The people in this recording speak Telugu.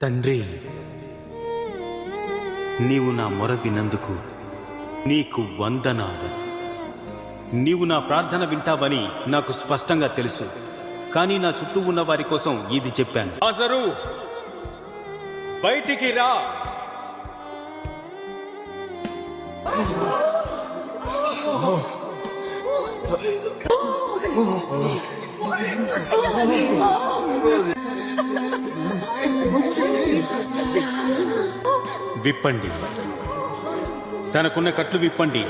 తండ్రి, నీవు నా మొర విన్నందుకు నీకు వందనాలు. నీవు నా ప్రార్థన వింటావని నాకు స్పష్టంగా తెలుసు, కానీ నా చుట్టూ ఉన్న వారి కోసం ఇది చెప్పాను. లాజరు, బయటికి రా. విప్పండి, తనకున్న కట్లు విప్పండి.